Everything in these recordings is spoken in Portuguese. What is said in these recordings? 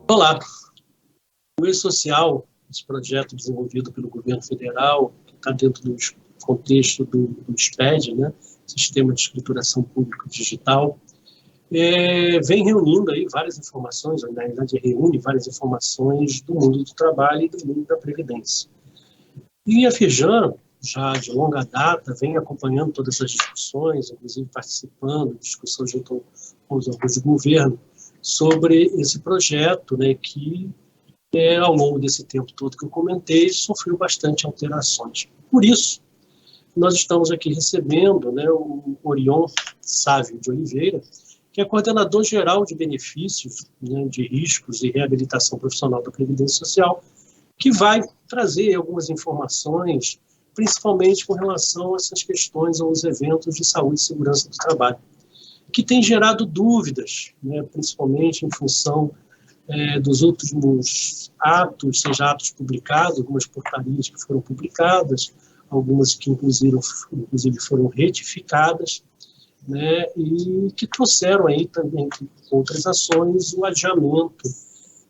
Olá, o E-Social, esse projeto desenvolvido pelo governo federal, que está dentro do contexto do SPED, né, Sistema de Escrituração Pública Digital, vem reunindo aí várias informações, na verdade reúne várias informações do mundo do trabalho e do mundo da previdência. E a Firjan, já de longa data, vem acompanhando todas essas discussões, inclusive participando de discussões junto aos órgãos de governo sobre esse projeto, né, que ao longo desse tempo todo que eu comentei, sofreu bastante alterações. Por isso, nós estamos aqui recebendo, né, o Orion Sávio de Oliveira, que é coordenador geral de benefícios, né, de riscos e reabilitação profissional da Previdência Social, que vai trazer algumas informações, principalmente com relação a essas questões aos eventos de saúde e segurança do trabalho, que tem gerado dúvidas, né, principalmente em função dos últimos atos, seja atos publicados, algumas portarias que foram publicadas, algumas que inclusive foram retificadas, né, e que trouxeram aí também, entre outras ações, o adiamento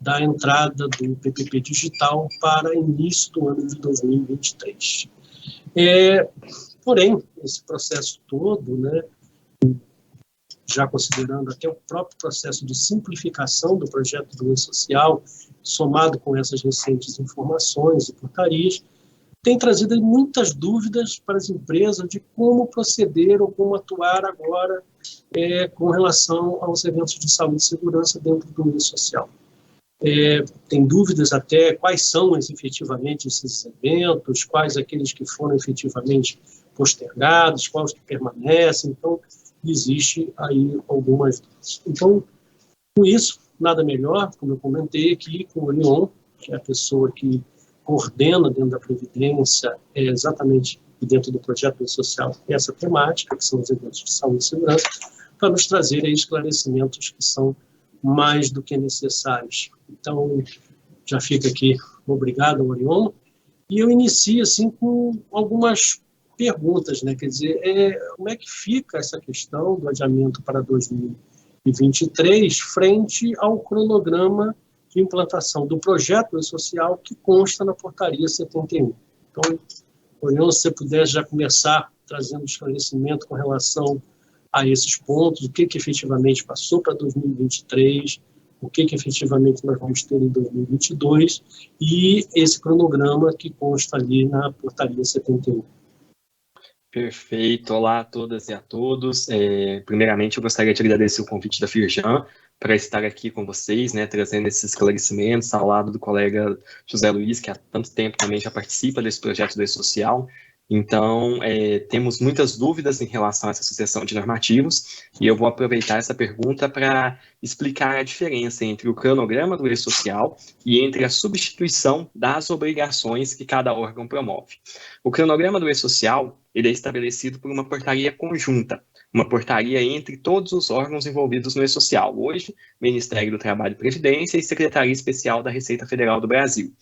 da entrada do PPP digital para início do ano de 2023. Porém, esse processo todo, né, já considerando até o próprio processo de simplificação do projeto do E-Social, somado com essas recentes informações e portarias, tem trazido muitas dúvidas para as empresas de como proceder ou como atuar agora com relação aos eventos de saúde e segurança dentro do E-Social. Tem dúvidas até quais são efetivamente esses eventos, quais aqueles que foram efetivamente postergados, quais que permanecem. Então, existe aí algumas dúvidas. Então, com isso, nada melhor, como eu comentei aqui, com o Orion, que é a pessoa que coordena dentro da Previdência, exatamente dentro do projeto social, essa temática, que são os eventos de saúde e segurança, para nos trazer aí esclarecimentos que são mais do que necessários. Então, já fica aqui, obrigado, Orion, e eu inicio assim com algumas perguntas, né? Quer dizer, como é que fica essa questão do adiamento para 2023 frente ao cronograma de implantação do projeto social que consta na portaria 71. Então, Orion, se você puder já começar trazendo esclarecimento com relação a esses pontos, o que efetivamente passou para 2023, o que efetivamente nós vamos ter em 2022 e esse cronograma que consta ali na portaria 71. Perfeito, olá a todas e a todos. Primeiramente, eu gostaria de agradecer o convite da Firjan para estar aqui com vocês, né, trazendo esses esclarecimentos ao lado do colega José Luiz, que há tanto tempo também já participa desse projeto do E-Social. Então, temos muitas dúvidas em relação a essa sucessão de normativos, e eu vou aproveitar essa pergunta para explicar a diferença entre o cronograma do E-Social e entre a substituição das obrigações que cada órgão promove. O cronograma do E-Social, ele é estabelecido por uma portaria conjunta, uma portaria entre todos os órgãos envolvidos no E-Social, hoje, Ministério do Trabalho e Previdência e Secretaria Especial da Receita Federal do Brasil.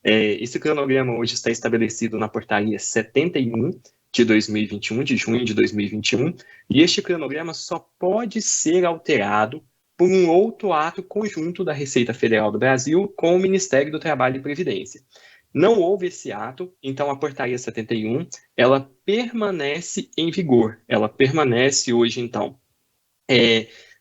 Esse cronograma hoje está estabelecido na portaria 71 de 2021, de junho de 2021, e este cronograma só pode ser alterado por um outro ato conjunto da Receita Federal do Brasil com o Ministério do Trabalho e Previdência. Não houve esse ato, então a portaria 71, ela permanece em vigor, ela permanece hoje, então,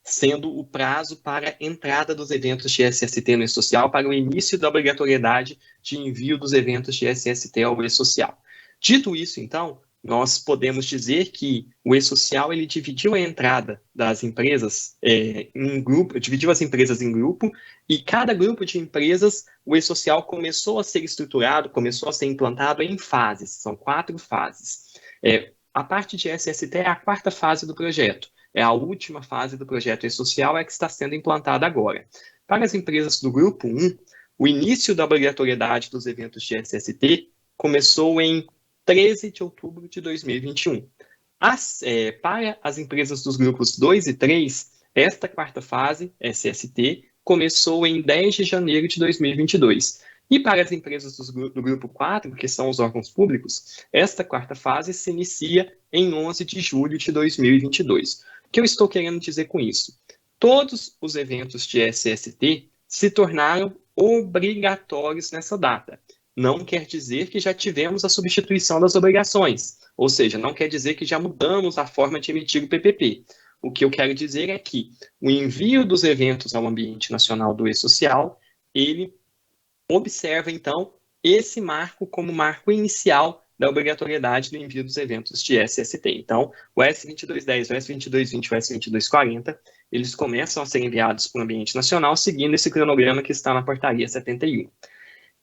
sendo o prazo para entrada dos eventos de SST no E-Social para o início da obrigatoriedade de envio dos eventos de SST ao E-Social. Dito isso, então, nós podemos dizer que o E-Social ele dividiu a entrada das empresas em grupo, dividiu as empresas em grupo, e cada grupo de empresas, o E-Social começou a ser estruturado, começou a ser implantado em fases, são 4 fases. A parte de SST é a 4ª fase do projeto. É a última fase do projeto E-Social, que está sendo implantada agora. Para as empresas do Grupo 1, o início da obrigatoriedade dos eventos de SST começou em 13 de outubro de 2021. Para as empresas dos grupos 2 e 3, esta 4ª fase, SST, começou em 10 de janeiro de 2022. E para as empresas do grupo 4, que são os órgãos públicos, esta 4ª fase se inicia em 11 de julho de 2022. O que eu estou querendo dizer com isso? Todos os eventos de SST se tornaram obrigatórios nessa data. Não quer dizer que já tivemos a substituição das obrigações, ou seja, não quer dizer que já mudamos a forma de emitir o PPP. O que eu quero dizer é que o envio dos eventos ao ambiente nacional do E-Social, ele observa, então, esse marco como marco inicial da obrigatoriedade do envio dos eventos de SST. Então, o S2210, o S2220 e o S2240, eles começam a ser enviados para o ambiente nacional seguindo esse cronograma que está na portaria 71.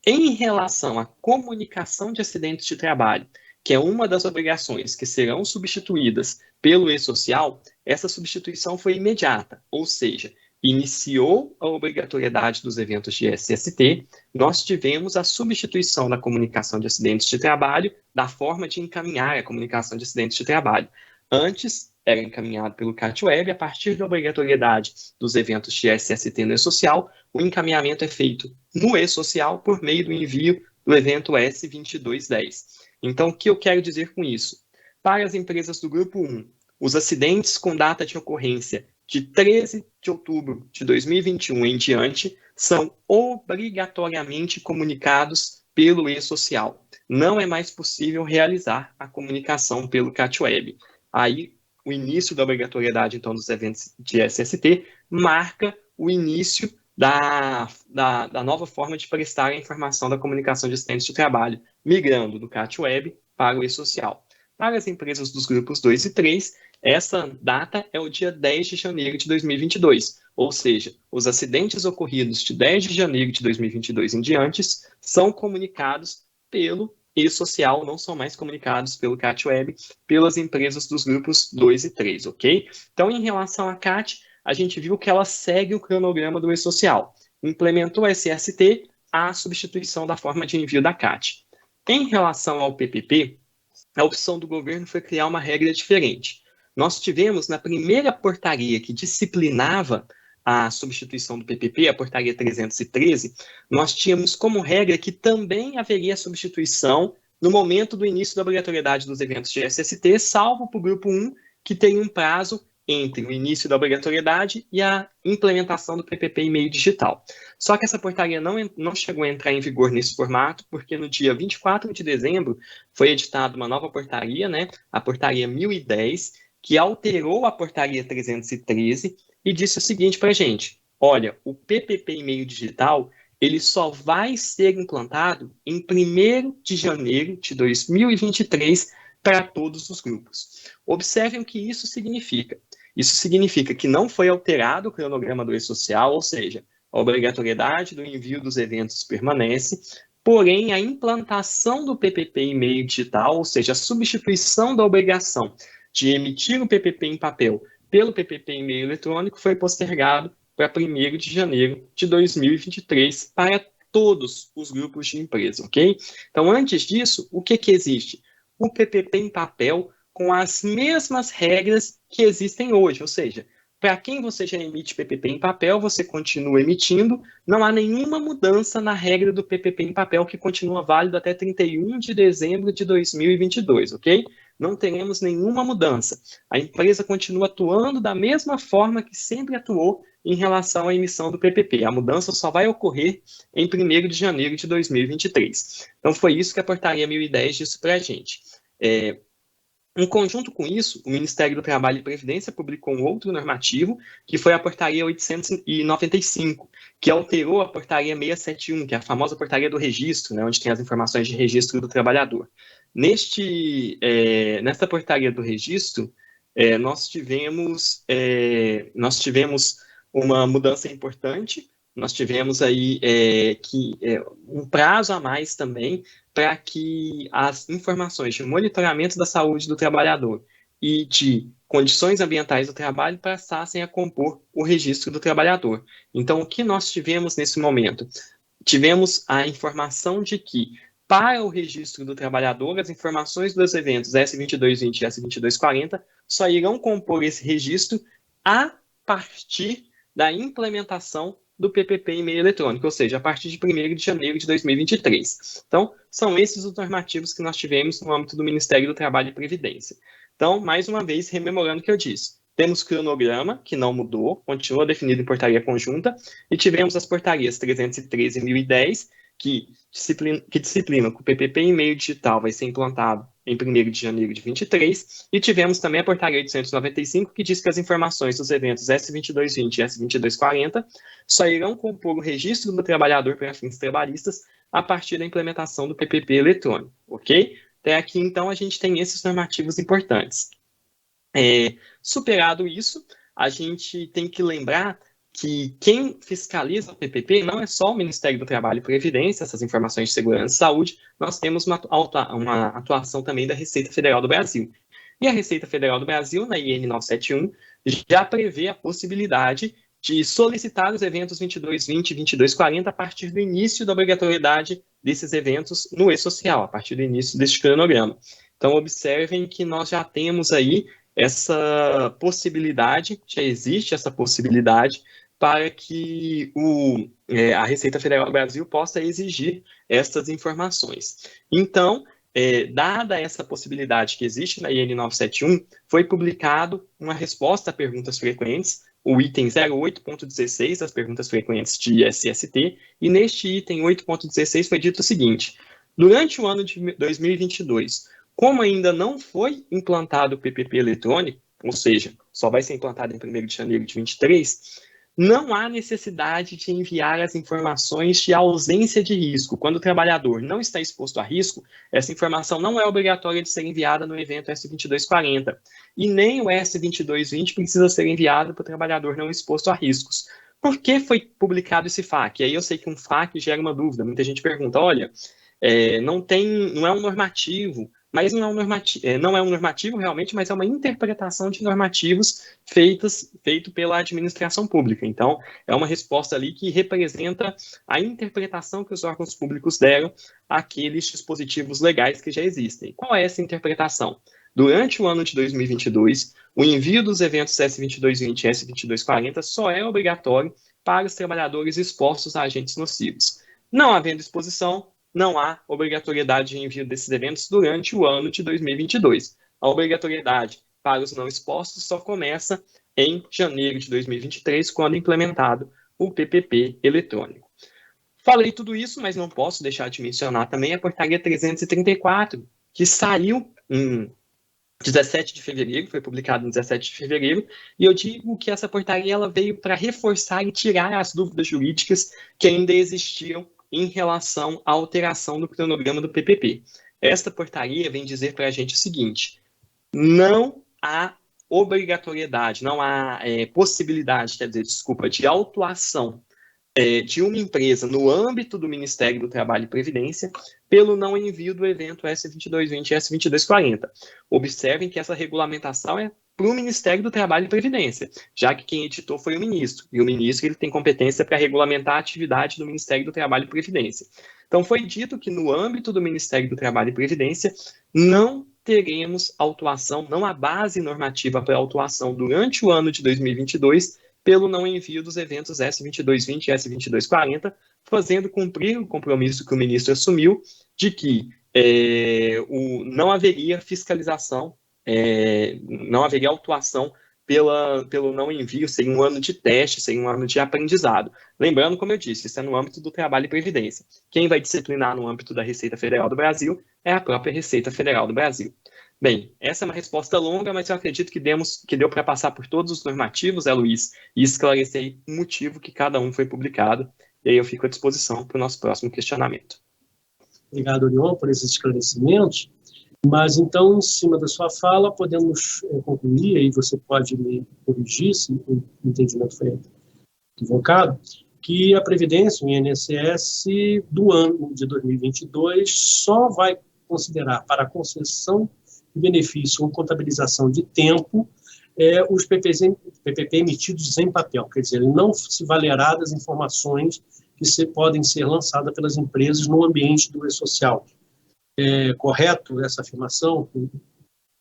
Em relação à comunicação de acidentes de trabalho, que é uma das obrigações que serão substituídas pelo E-Social, essa substituição foi imediata, ou seja, iniciou a obrigatoriedade dos eventos de SST, nós tivemos a substituição da comunicação de acidentes de trabalho da forma de encaminhar a comunicação de acidentes de trabalho. Antes, era encaminhado pelo CAT-Web, a partir da obrigatoriedade dos eventos de SST no E-Social, o encaminhamento é feito no E-Social por meio do envio do evento S2210. Então, o que eu quero dizer com isso? Para as empresas do Grupo 1, os acidentes com data de ocorrência de 13 de outubro de 2021 em diante são obrigatoriamente comunicados pelo E-Social. Não é mais possível realizar a comunicação pelo CAT-Web. Aí, o início da obrigatoriedade, então, dos eventos de SST marca o início da nova forma de prestar a informação da comunicação de acidentes de trabalho, migrando do CAT-Web para o E-Social. Para as empresas dos grupos 2 e 3, essa data é o dia 10 de janeiro de 2022, ou seja, os acidentes ocorridos de 10 de janeiro de 2022 em diante são comunicados pelo E-Social, não são mais comunicados pelo CAT-Web, pelas empresas dos grupos 2 e 3, ok? Então, em relação à CAT, a gente viu que ela segue o cronograma do E-Social. Implementou a SST, a substituição da forma de envio da CAT. Em relação ao PPP, a opção do governo foi criar uma regra diferente. Nós tivemos, na primeira portaria que disciplinava a substituição do PPP, a portaria 313, nós tínhamos como regra que também haveria substituição no momento do início da obrigatoriedade dos eventos de SST, salvo para o grupo 1, que tem um prazo entre o início da obrigatoriedade e a implementação do PPP em meio digital. Só que essa portaria não chegou a entrar em vigor nesse formato, porque no dia 24 de dezembro foi editada uma nova portaria, né, a portaria 1010, que alterou a portaria 313 e disse o seguinte para a gente: olha, o PPP em meio digital ele só vai ser implantado em 1º de janeiro de 2023 para todos os grupos. Observem o que isso significa. Isso significa que não foi alterado o cronograma do E-Social, ou seja, a obrigatoriedade do envio dos eventos permanece, porém a implantação do PPP em meio digital, ou seja, a substituição da obrigação de emitir o PPP em papel pelo PPP em meio eletrônico foi postergado para 1º de janeiro de 2023 para todos os grupos de empresa, ok? Então, antes disso, o que existe? O PPP em papel com as mesmas regras que existem hoje, ou seja, para quem você já emite PPP em papel, você continua emitindo, não há nenhuma mudança na regra do PPP em papel que continua válido até 31 de dezembro de 2022, ok? Não teremos nenhuma mudança. A empresa continua atuando da mesma forma que sempre atuou em relação à emissão do PPP. A mudança só vai ocorrer em 1º de janeiro de 2023. Então, foi isso que a portaria 1010 disse para a gente. Em conjunto com isso, o Ministério do Trabalho e Previdência publicou um outro normativo, que foi a portaria 895, que alterou a portaria 671, que é a famosa portaria do registro, né, onde tem as informações de registro do trabalhador. Nesta portaria do registro, nós tivemos uma mudança importante. Nós tivemos aí um prazo a mais também para que as informações de monitoramento da saúde do trabalhador e de condições ambientais do trabalho passassem a compor o registro do trabalhador. Então, o que nós tivemos nesse momento? Tivemos a informação de que, para o registro do trabalhador, as informações dos eventos S2220 e S2240 só irão compor esse registro a partir da implementação do PPP em meio eletrônico, ou seja, a partir de 1º de janeiro de 2023. Então, são esses os normativos que nós tivemos no âmbito do Ministério do Trabalho e Previdência. Então, mais uma vez, rememorando o que eu disse, Temos cronograma, que não mudou, continua definido em portaria conjunta, e tivemos as portarias 313 e 1010, que disciplinam que o PPP em meio digital vai ser implantado em 1º de janeiro de 23, e tivemos também a portaria 895, que diz que as informações dos eventos S2220 e S2240 só irão compor o registro do trabalhador para fins trabalhistas a partir da implementação do PPP eletrônico, ok? Até aqui, então, a gente tem esses normativos importantes. Superado isso, a gente tem que lembrar que quem fiscaliza o PPP não é só o Ministério do Trabalho e Previdência, essas informações de segurança e saúde, nós temos uma atuação também da Receita Federal do Brasil. E a Receita Federal do Brasil, na IN 971, já prevê a possibilidade de solicitar os eventos 2220 e 2240 a partir do início da obrigatoriedade desses eventos no e-social, a partir do início deste cronograma. Então, observem que nós já temos aí essa possibilidade, já existe essa possibilidade para que a Receita Federal do Brasil possa exigir essas informações. Então, dada essa possibilidade que existe na IN 971, foi publicado uma resposta a perguntas frequentes, o item 08.16 das perguntas frequentes de SST, e neste item 8.16 foi dito o seguinte: durante o ano de 2022, como ainda não foi implantado o PPP eletrônico, ou seja, só vai ser implantado em 1º de janeiro de 23, não há necessidade de enviar as informações de ausência de risco. Quando o trabalhador não está exposto a risco, essa informação não é obrigatória de ser enviada no evento S2240. E nem o S2220 precisa ser enviado para o trabalhador não exposto a riscos. Por que foi publicado esse FAQ? Aí eu sei que um FAQ gera uma dúvida. Muita gente pergunta, olha, não é um normativo, mas não é um normativo realmente, mas é uma interpretação de normativos feito pela administração pública. Então, é uma resposta ali que representa a interpretação que os órgãos públicos deram àqueles dispositivos legais que já existem. Qual é essa interpretação? Durante o ano de 2022, o envio dos eventos S2220 e S2240 só é obrigatório para os trabalhadores expostos a agentes nocivos. Não havendo exposição, não há obrigatoriedade de envio desses eventos durante o ano de 2022. A obrigatoriedade para os não expostos só começa em janeiro de 2023, quando implementado o PPP eletrônico. Falei tudo isso, mas não posso deixar de mencionar também a portaria 334, que saiu em 17 de fevereiro, foi publicado em 17 de fevereiro, e eu digo que essa portaria ela veio para reforçar e tirar as dúvidas jurídicas que ainda existiam em relação à alteração do cronograma do PPP. Esta portaria vem dizer para a gente o seguinte: não há obrigatoriedade, não há possibilidade, de autuação de uma empresa no âmbito do Ministério do Trabalho e Previdência pelo não envio do evento S2220 e S2240. Observem que essa regulamentação é para o Ministério do Trabalho e Previdência, já que quem editou foi o ministro, e o ministro ele tem competência para regulamentar a atividade do Ministério do Trabalho e Previdência. Então, foi dito que no âmbito do Ministério do Trabalho e Previdência não teremos autuação, não há base normativa para autuação durante o ano de 2022 pelo não envio dos eventos S2220 e S2240, fazendo cumprir o compromisso que o ministro assumiu de que não haveria fiscalização, não haveria autuação pelo não envio, seria um ano de teste, seria um ano de aprendizado. Lembrando, como eu disse, isso é no âmbito do trabalho e previdência. Quem vai disciplinar no âmbito da Receita Federal do Brasil é a própria Receita Federal do Brasil. Bem, essa é uma resposta longa, mas eu acredito que deu para passar por todos os normativos, Luiz, e esclarecer o motivo que cada um foi publicado. E aí eu fico à disposição para o nosso próximo questionamento. Obrigado, Orion, por esses esclarecimentos. Mas, então, em cima da sua fala, podemos concluir, aí você pode me corrigir se o entendimento foi equivocado, que a Previdência, o INSS, do ano de 2022, só vai considerar para a concessão de benefício ou contabilização de tempo os PPP emitidos em papel, quer dizer, ele não se valerá das informações que podem ser lançadas pelas empresas no ambiente do e-social. É correto essa afirmação?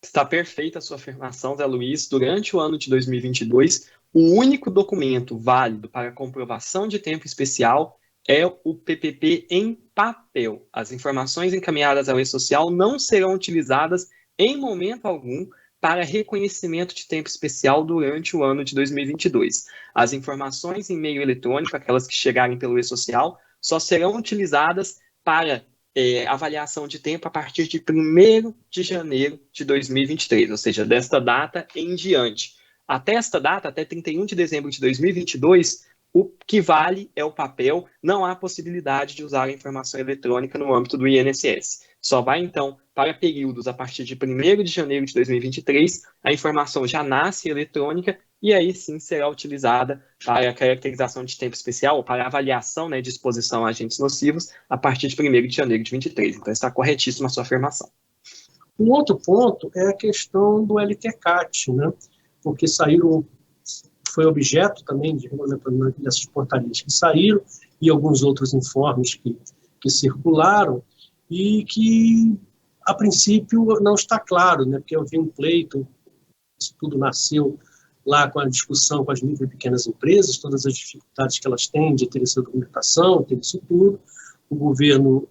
Está perfeita a sua afirmação, Zé Luiz. Durante o ano de 2022, o único documento válido para comprovação de tempo especial é o PPP em papel. As informações encaminhadas ao e-social não serão utilizadas em momento algum para reconhecimento de tempo especial durante o ano de 2022. As informações em meio eletrônico, aquelas que chegarem pelo e-social, só serão utilizadas para avaliação de tempo a partir de 1º de janeiro de 2023, ou seja, desta data em diante. Até esta data, até 31 de dezembro de 2022, o que vale é o papel, não há possibilidade de usar a informação eletrônica no âmbito do INSS. Só vai, então, para períodos a partir de 1º de janeiro de 2023, a informação já nasce eletrônica e aí sim será utilizada para a caracterização de tempo especial ou para a avaliação, né, de exposição a agentes nocivos a partir de 1º de janeiro de 2023. Então, está corretíssima a sua afirmação. Um outro ponto é a questão do LTCAT, né? Porque foi objeto também de regulamento dessas portarias que saíram e alguns outros informes que circularam e que, a princípio, não está claro, né? Porque eu vi um pleito, isso tudo nasceu lá com a discussão com as micro e pequenas empresas, todas as dificuldades que elas têm de ter essa documentação, ter isso tudo. O governo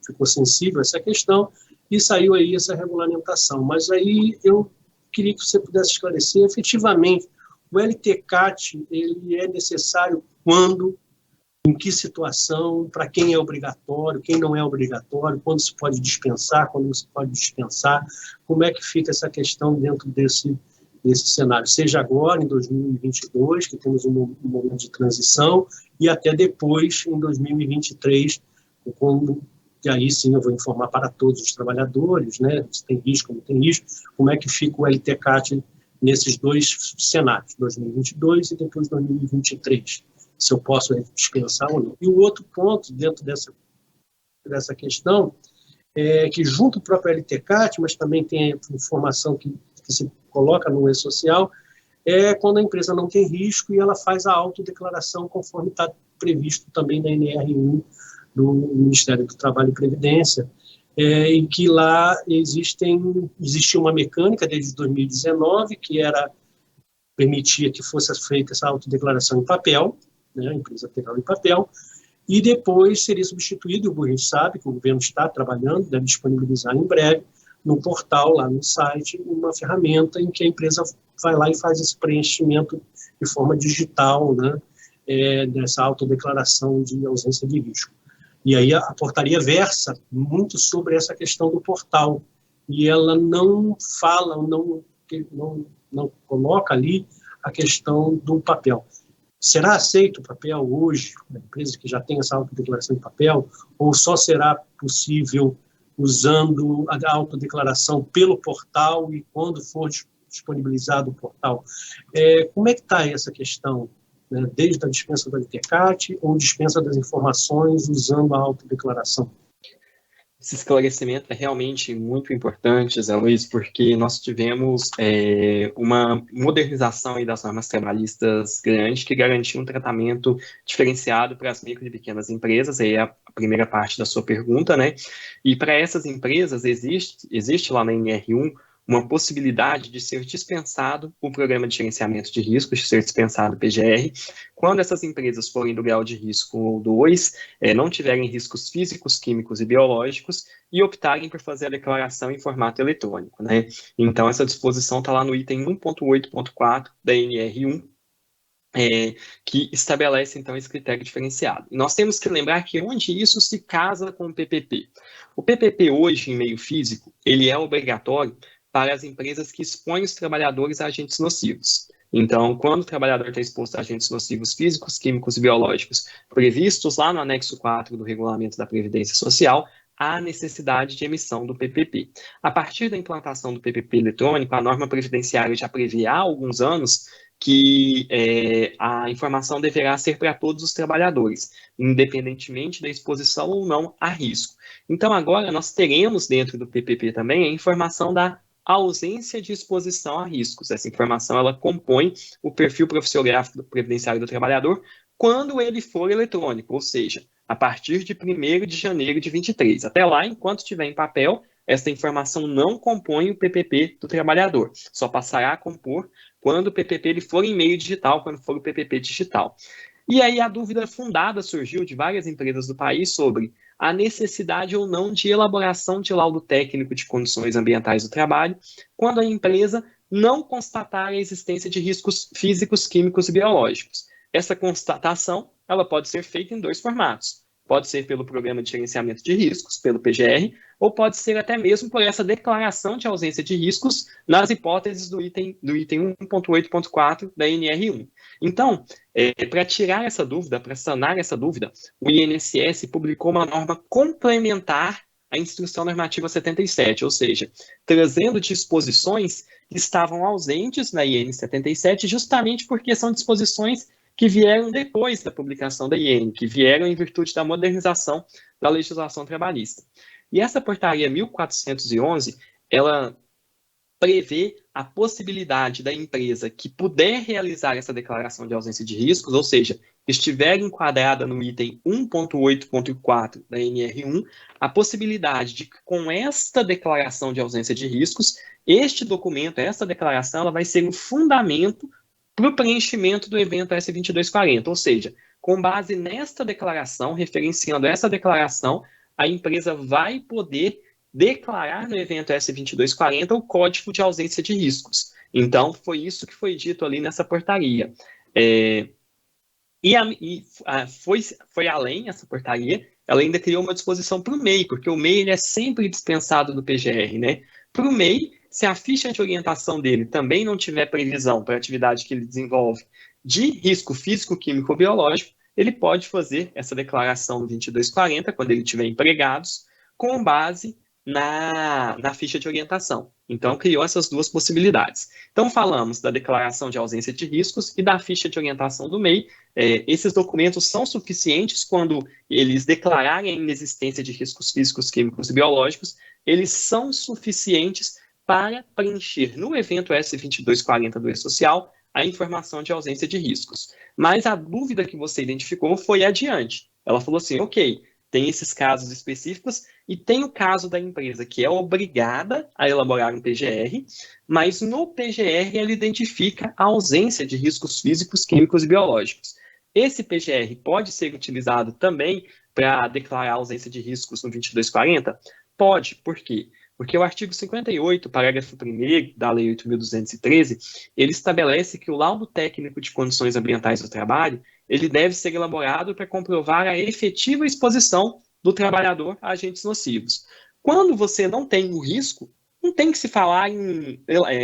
ficou sensível a essa questão e saiu aí essa regulamentação. Mas aí eu queria que você pudesse esclarecer, efetivamente, o LTCAT, ele é necessário quando, em que situação, para quem é obrigatório, quem não é obrigatório, quando se pode dispensar, quando não se pode dispensar, como é que fica essa questão dentro desse cenário, seja agora, em 2022, que temos um momento de transição, e até depois, em 2023, e aí sim eu vou informar para todos os trabalhadores, né, se tem risco, não tem risco, como é que fica o LTCAT nesses dois cenários, 2022 e depois 2023, se eu posso dispensar ou não. E o outro ponto dentro dessa questão é que junto ao próprio LTCAT, mas também tem a informação que se coloca no e-social, é quando a empresa não tem risco e ela faz a autodeclaração conforme está previsto também na NR1 do Ministério do Trabalho e Previdência, em que lá existia uma mecânica desde 2019 que permitia que fosse feita essa autodeclaração em papel, né, a empresa pegar em papel, e depois seria substituído, o gente sabe que o governo está trabalhando, deve disponibilizar em breve, no portal, lá no site, uma ferramenta em que a empresa vai lá e faz esse preenchimento de forma digital, né, dessa autodeclaração de ausência de risco. E aí a portaria versa muito sobre essa questão do portal, e ela não fala, não coloca ali a questão do papel. Será aceito o papel hoje, na empresa que já tem essa autodeclaração em papel, ou só será possível usando a autodeclaração pelo portal e quando for disponibilizado o portal? Como é que está essa questão, né, desde a dispensa do LTCAT ou dispensa das informações usando a autodeclaração? Esse esclarecimento é realmente muito importante, Zé Luiz, porque nós tivemos uma modernização aí das normas trabalhistas grande que garantiu um tratamento diferenciado para as micro e pequenas empresas, aí é a primeira parte da sua pergunta, né? E para essas empresas existe lá na NR1 uma possibilidade de ser dispensado o programa de gerenciamento de riscos, de ser dispensado o PGR, quando essas empresas forem do grau de risco 2, não tiverem riscos físicos, químicos e biológicos, e optarem por fazer a declaração em formato eletrônico, né? Então, essa disposição está lá no item 1.8.4 da NR1, que estabelece, então, esse critério diferenciado. E nós temos que lembrar que onde isso se casa com o PPP. O PPP hoje, em meio físico, ele é obrigatório para as empresas que expõem os trabalhadores a agentes nocivos. Então, quando o trabalhador está exposto a agentes nocivos físicos, químicos e biológicos previstos lá no anexo 4 do Regulamento da Previdência Social, há necessidade de emissão do PPP. A partir da implantação do PPP eletrônico, a norma previdenciária já prevê há alguns anos que a informação deverá ser para todos os trabalhadores, independentemente da exposição ou não a risco. Então, agora nós teremos dentro do PPP também a informação da ausência de exposição a riscos. Essa informação ela compõe o perfil profissiográfico previdenciário do trabalhador quando ele for eletrônico, ou seja, a partir de 1º de janeiro de 2023. Até lá, enquanto estiver em papel, essa informação não compõe o PPP do trabalhador. Só passará a compor quando o PPP ele for em meio digital, quando for o PPP digital. E aí a dúvida fundada surgiu de várias empresas do país sobre a necessidade ou não de elaboração de laudo técnico de condições ambientais do trabalho, quando a empresa não constatar a existência de riscos físicos, químicos e biológicos. Essa constatação ela pode ser feita em 2 formatos. Pode ser pelo Programa de Gerenciamento de Riscos, pelo PGR, ou pode ser até mesmo por essa declaração de ausência de riscos nas hipóteses do item 1.8.4 da NR1. Então, para tirar essa dúvida, para sanar essa dúvida, o INSS publicou uma norma complementar à Instrução Normativa 77, ou seja, trazendo disposições que estavam ausentes na IN 77, justamente porque são disposições que vieram depois da publicação da IN, que vieram em virtude da modernização da legislação trabalhista. E essa portaria 1411, ela prevê a possibilidade da empresa que puder realizar essa declaração de ausência de riscos, ou seja, estiver enquadrada no item 1.8.4 da NR1, a possibilidade de que com esta declaração de ausência de riscos, este documento, essa declaração, ela vai ser um fundamento para o preenchimento do evento S2240, ou seja, com base nesta declaração, referenciando essa declaração, a empresa vai poder declarar no evento S2240 o código de ausência de riscos. Então, foi isso que foi dito ali nessa portaria. Foi além essa portaria, ela ainda criou uma disposição para o MEI, porque o MEI ele é sempre dispensado do PGR, né? Para o MEI, se a ficha de orientação dele também não tiver previsão para a atividade que ele desenvolve de risco físico, químico ou biológico, ele pode fazer essa declaração no 2240, quando ele tiver empregados, com base na ficha de orientação. Então, criou essas 2 possibilidades. Então, falamos da declaração de ausência de riscos e da ficha de orientação do MEI. Esses documentos são suficientes quando eles declararem a inexistência de riscos físicos, químicos e biológicos, eles são suficientes para preencher no evento S2240 do E-Social a informação de ausência de riscos. Mas a dúvida que você identificou foi adiante. Ela falou assim, ok, tem esses casos específicos e tem o caso da empresa que é obrigada a elaborar um PGR, mas no PGR ela identifica a ausência de riscos físicos, químicos e biológicos. Esse PGR pode ser utilizado também para declarar a ausência de riscos no 2240? Pode, por quê? Porque o artigo 58, parágrafo 1º da Lei 8.213, ele estabelece que o laudo técnico de condições ambientais do trabalho, ele deve ser elaborado para comprovar a efetiva exposição do trabalhador a agentes nocivos. Quando você não tem o risco, não tem que se falar em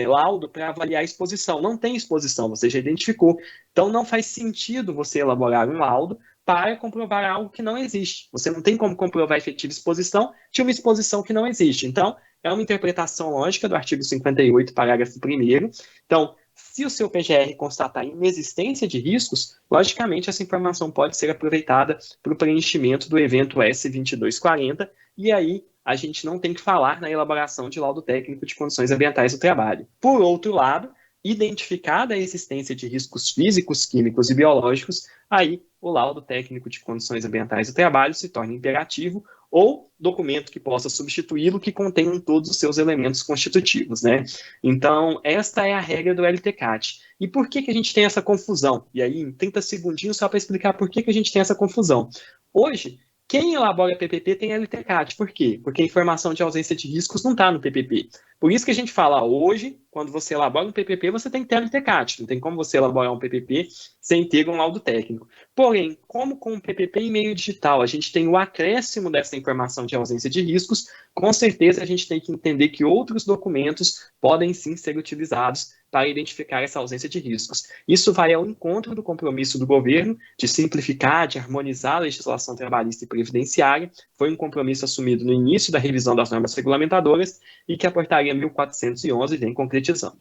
laudo para avaliar a exposição. Não tem exposição, você já identificou. Então, não faz sentido você elaborar um laudo para comprovar algo que não existe. Você não tem como comprovar a efetiva exposição de uma exposição que não existe. Então, é uma interpretação lógica do artigo 58, parágrafo 1º. Então, se o seu PGR constatar inexistência de riscos, logicamente essa informação pode ser aproveitada para o preenchimento do evento S2240, e aí a gente não tem que falar na elaboração de laudo técnico de condições ambientais do trabalho. Por outro lado, identificada a existência de riscos físicos, químicos e biológicos, aí o laudo técnico de condições ambientais do trabalho se torna imperativo ou documento que possa substituí-lo que contenham todos os seus elementos constitutivos, né? Então, esta é a regra do LTCAT. E por que a gente tem essa confusão? E aí, em 30 segundinhos, só para explicar por que a gente tem essa confusão. Hoje, quem elabora PPP tem LTCAT. Por quê? Porque a informação de ausência de riscos não está no PPP. Por isso que a gente fala, hoje, quando você elabora um PPP, você tem que ter LTCAT. Não tem como você elaborar um PPP sem ter um laudo técnico. Porém, como com o PPP em meio digital, a gente tem o acréscimo dessa informação de ausência de riscos, com certeza a gente tem que entender que outros documentos podem sim ser utilizados para identificar essa ausência de riscos. Isso vai ao encontro do compromisso do governo de simplificar, de harmonizar a legislação trabalhista e previdenciária. Foi um compromisso assumido no início da revisão das normas regulamentadoras e que a portaria 1411 vem concretizando.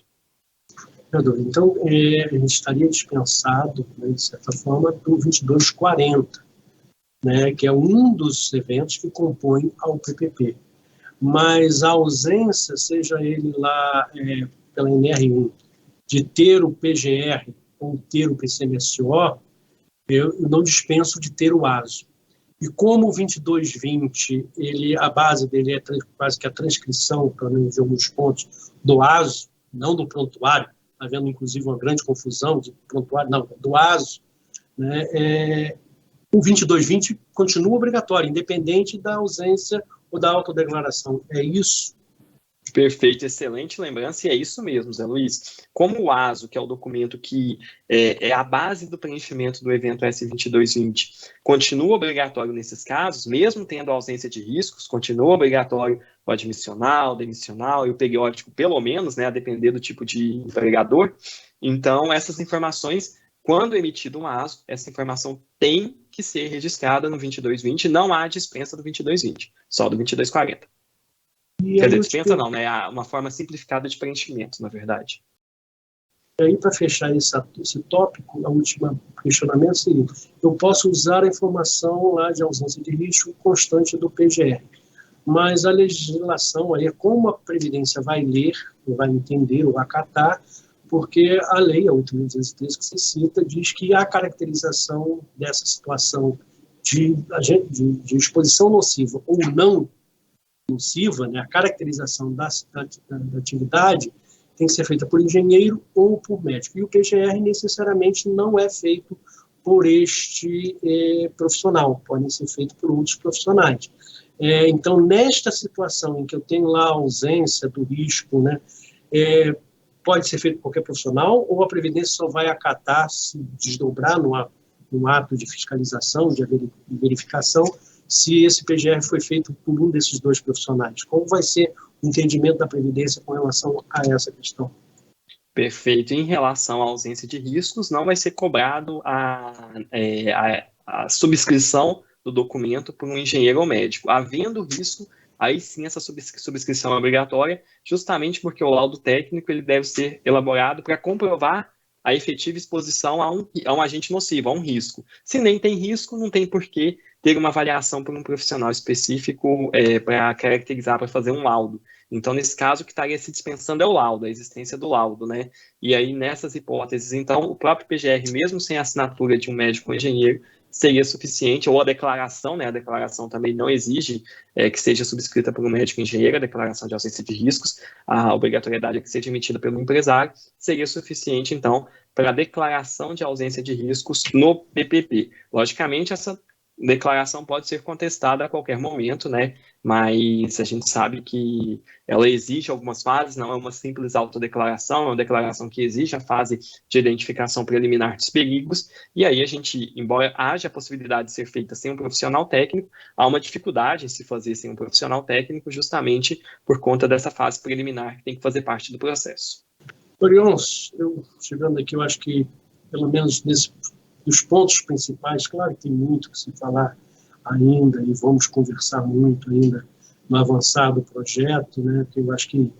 Então, a gente estaria dispensado, né, de certa forma, do 2240, né, que é um dos eventos que compõem ao PPP. Mas a ausência, seja ele lá pela NR1, de ter o PGR ou ter o PCMSO, eu não dispenso de ter o ASO. E como o 2220, a base dele é quase que a transcrição, pelo menos de alguns pontos, do ASO, não do prontuário, havendo inclusive uma grande confusão de prontuário, não, do ASO, né? O 2220 continua obrigatório, independente da ausência ou da autodeclaração. É isso? Perfeito, excelente lembrança, e é isso mesmo, Zé Luiz. Como o ASO, que é o documento que é a base do preenchimento do evento S2220, continua obrigatório nesses casos, mesmo tendo ausência de riscos, continua obrigatório o admissional, demissional e o periódico, pelo menos, né, a depender do tipo de empregador. Então, essas informações, quando emitido um ASO, essa informação tem que ser registrada no 2220, não há dispensa do 2220, só do 2240. Quer dizer, dispensa não, né? Uma forma simplificada de preenchimento, na verdade. E aí, para fechar esse tópico, o último questionamento é o seguinte: eu posso usar a informação lá de ausência de risco constante do PGR, mas a legislação aí é como a Previdência vai ler, ou vai entender, ou acatar, porque a lei, a 8.203 que você cita, diz que a caracterização dessa situação de exposição nociva ou não nociva, né, a caracterização da atividade tem que ser feita por engenheiro ou por médico. E o PGR necessariamente não é feito por este profissional, podem ser feito por outros profissionais. Então, nesta situação em que eu tenho lá a ausência do risco, né, pode ser feito por qualquer profissional, ou a Previdência só vai acatar, se desdobrar no ato de fiscalização, de verificação, se esse PGR foi feito por um desses dois profissionais. Como vai ser o entendimento da Previdência com relação a essa questão? Perfeito. Em relação à ausência de riscos, não vai ser cobrado a subscrição do documento por um engenheiro ou médico. Havendo risco, aí sim essa subscrição é obrigatória, justamente porque o laudo técnico ele deve ser elaborado para comprovar a efetiva exposição a um agente nocivo, a um risco. Se nem tem risco, não tem por que ter uma avaliação por um profissional específico para caracterizar, para fazer um laudo. Então, nesse caso, o que estaria se dispensando é o laudo, a existência do laudo, né? E aí, nessas hipóteses, então, o próprio PGR, mesmo sem a assinatura de um médico ou engenheiro, seria suficiente, ou a declaração, né? A declaração também não exige que seja subscrita por um médico ou engenheiro, a declaração de ausência de riscos, a obrigatoriedade é que seja emitida pelo empresário, seria suficiente, então, para a declaração de ausência de riscos no PPP. Logicamente, essa declaração pode ser contestada a qualquer momento, né? Mas a gente sabe que ela exige algumas fases, não é uma simples autodeclaração, é uma declaração que exige a fase de identificação preliminar dos perigos, e aí a gente, embora haja a possibilidade de ser feita sem um profissional técnico, há uma dificuldade em se fazer sem um profissional técnico, justamente por conta dessa fase preliminar que tem que fazer parte do processo. Orion, chegando aqui, eu acho que, pelo menos dos pontos principais, claro que tem muito que se falar ainda, e vamos conversar muito ainda no avançar do projeto, né, que eu acho que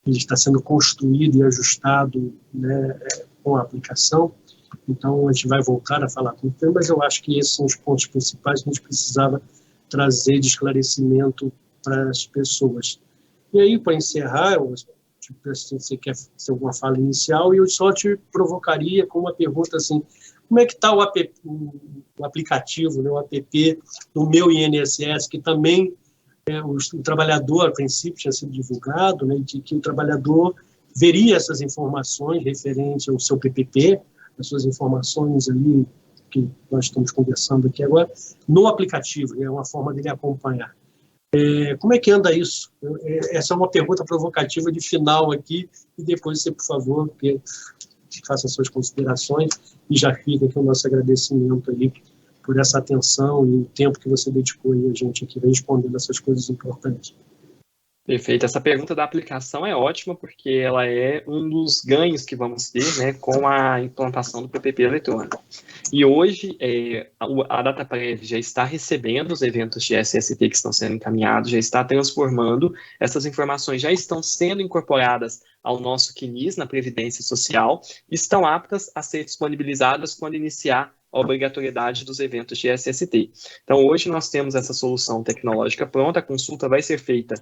ele está sendo construído e ajustado, né, com a aplicação, então a gente vai voltar a falar com o tema, mas eu acho que esses são os pontos principais que a gente precisava trazer de esclarecimento para as pessoas. E aí, para encerrar, se você quer fazer alguma fala inicial, e eu só te provocaria com uma pergunta assim: como é que está o aplicativo, né, o app do meu INSS, que também o trabalhador, a princípio, tinha sido divulgado, né, de que o trabalhador veria essas informações referentes ao seu PPP, as suas informações ali, que nós estamos conversando aqui agora, no aplicativo, é uma forma dele acompanhar. Como é que anda isso? Essa é uma pergunta provocativa de final aqui, e depois você, por favor, faça suas considerações, e já fica aqui o nosso agradecimento aí por essa atenção e o tempo que você dedicou aí a gente aqui respondendo essas coisas importantes. Perfeito. Essa pergunta da aplicação é ótima, porque ela é um dos ganhos que vamos ter, né, com a implantação do PPP eletrônico. E hoje, a DataPrev já está recebendo os eventos de SST que estão sendo encaminhados, já está transformando, essas informações já estão sendo incorporadas ao nosso CNIS na Previdência Social, e estão aptas a ser disponibilizadas quando iniciar a obrigatoriedade dos eventos de SST. Então, hoje nós temos essa solução tecnológica pronta, a consulta vai ser feita,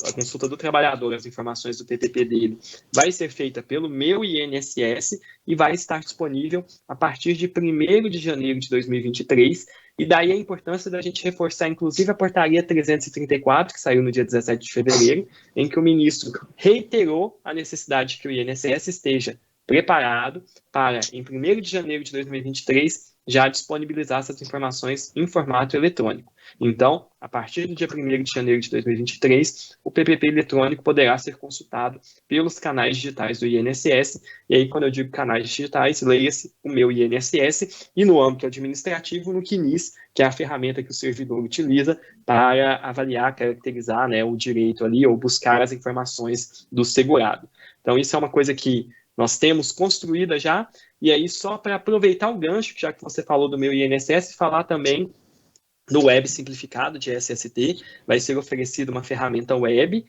a consulta do trabalhador, as informações do PPP dele, vai ser feita pelo meu INSS e vai estar disponível a partir de 1º de janeiro de 2023, e daí a importância da gente reforçar, inclusive, a portaria 334, que saiu no dia 17 de fevereiro, em que o ministro reiterou a necessidade que o INSS esteja preparado para, em 1º de janeiro de 2023, já disponibilizar essas informações em formato eletrônico. Então, a partir do dia 1º de janeiro de 2023, o PPP eletrônico poderá ser consultado pelos canais digitais do INSS, e aí, quando eu digo canais digitais, leia-se o Meu INSS, e no âmbito administrativo, no QNIS, que é a ferramenta que o servidor utiliza para avaliar, caracterizar, né, o direito ali, ou buscar as informações do segurado. Então, isso é uma coisa que nós temos construída já, e aí só para aproveitar o gancho, já que você falou do Meu INSS, falar também do Web Simplificado de SST. Vai ser oferecida uma ferramenta web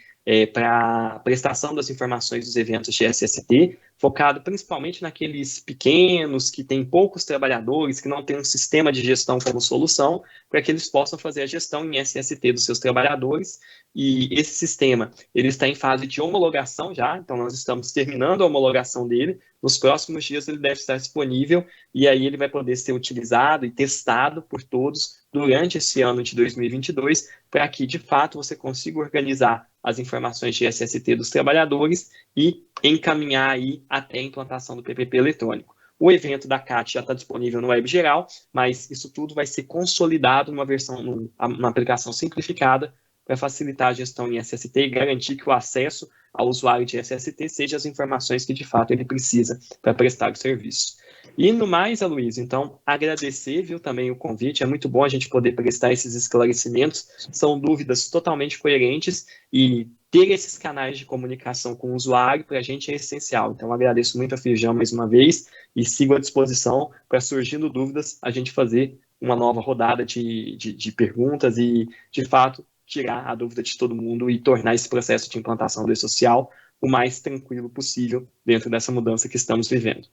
para prestação das informações dos eventos de SST, focado principalmente naqueles pequenos, que têm poucos trabalhadores, que não têm um sistema de gestão como solução, para que eles possam fazer a gestão em SST dos seus trabalhadores. E esse sistema ele está em fase de homologação já, então nós estamos terminando a homologação dele. Nos próximos dias ele deve estar disponível, e aí ele vai poder ser utilizado e testado por todos durante esse ano de 2022, para que, de fato, você consiga organizar as informações de SST dos trabalhadores e encaminhar aí até a implantação do PPP eletrônico. O evento da CAT já está disponível no web geral, mas isso tudo vai ser consolidado numa versão, numa aplicação simplificada, para facilitar a gestão em SST e garantir que o acesso ao usuário de SST seja as informações que, de fato, ele precisa para prestar o serviço. E no mais, Aloysio, então, agradecer, viu, também o convite. É muito bom a gente poder prestar esses esclarecimentos. São dúvidas totalmente coerentes e ter esses canais de comunicação com o usuário, para a gente, é essencial. Então, agradeço muito a Firjan mais uma vez e sigo à disposição para, surgindo dúvidas, a gente fazer uma nova rodada de perguntas e, de fato, tirar a dúvida de todo mundo e tornar esse processo de implantação do e-social o mais tranquilo possível dentro dessa mudança que estamos vivendo.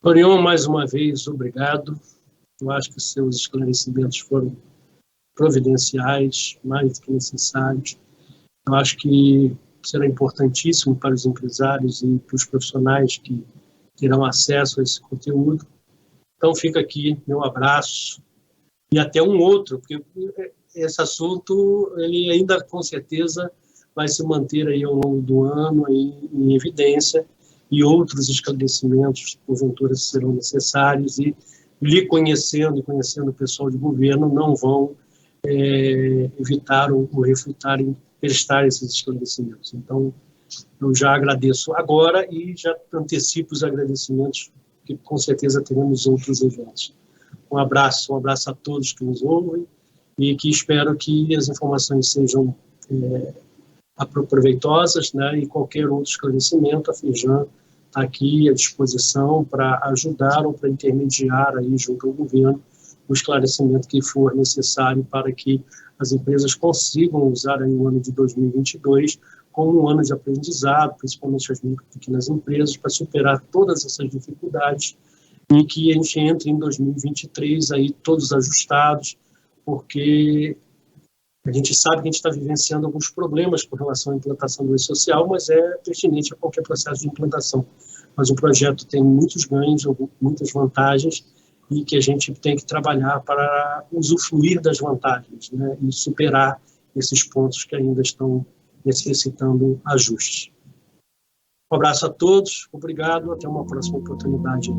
Orion, mais uma vez, obrigado. Eu acho que seus esclarecimentos foram providenciais, mais do que necessários. Eu acho que será importantíssimo para os empresários e para os profissionais que terão acesso a esse conteúdo. Então, fica aqui meu abraço e até um outro, porque esse assunto ele ainda, com certeza, vai se manter aí ao longo do ano aí, em evidência, e outros esclarecimentos, porventura, serão necessários, e lhe conhecendo e conhecendo o pessoal de governo, não vão evitar ou refutar em prestar esses esclarecimentos. Então, eu já agradeço agora e já antecipo os agradecimentos, que com certeza teremos outros eventos. Um abraço a todos que nos ouvem, e que espero que as informações sejam proveitosas, né, e qualquer outro esclarecimento, a Firjan está aqui à disposição para ajudar ou para intermediar aí junto ao governo o esclarecimento que for necessário para que as empresas consigam usar aí o ano de 2022 como um ano de aprendizado, principalmente as micro e pequenas empresas, para superar todas essas dificuldades e que a gente entre em 2023 aí todos ajustados, porque a gente sabe que a gente está vivenciando alguns problemas com relação à implantação do e-social, mas é pertinente a qualquer processo de implantação. Mas o projeto tem muitos ganhos, muitas vantagens, e que a gente tem que trabalhar para usufruir das vantagens, né, e superar esses pontos que ainda estão necessitando ajustes. Um abraço a todos, obrigado, até uma próxima oportunidade.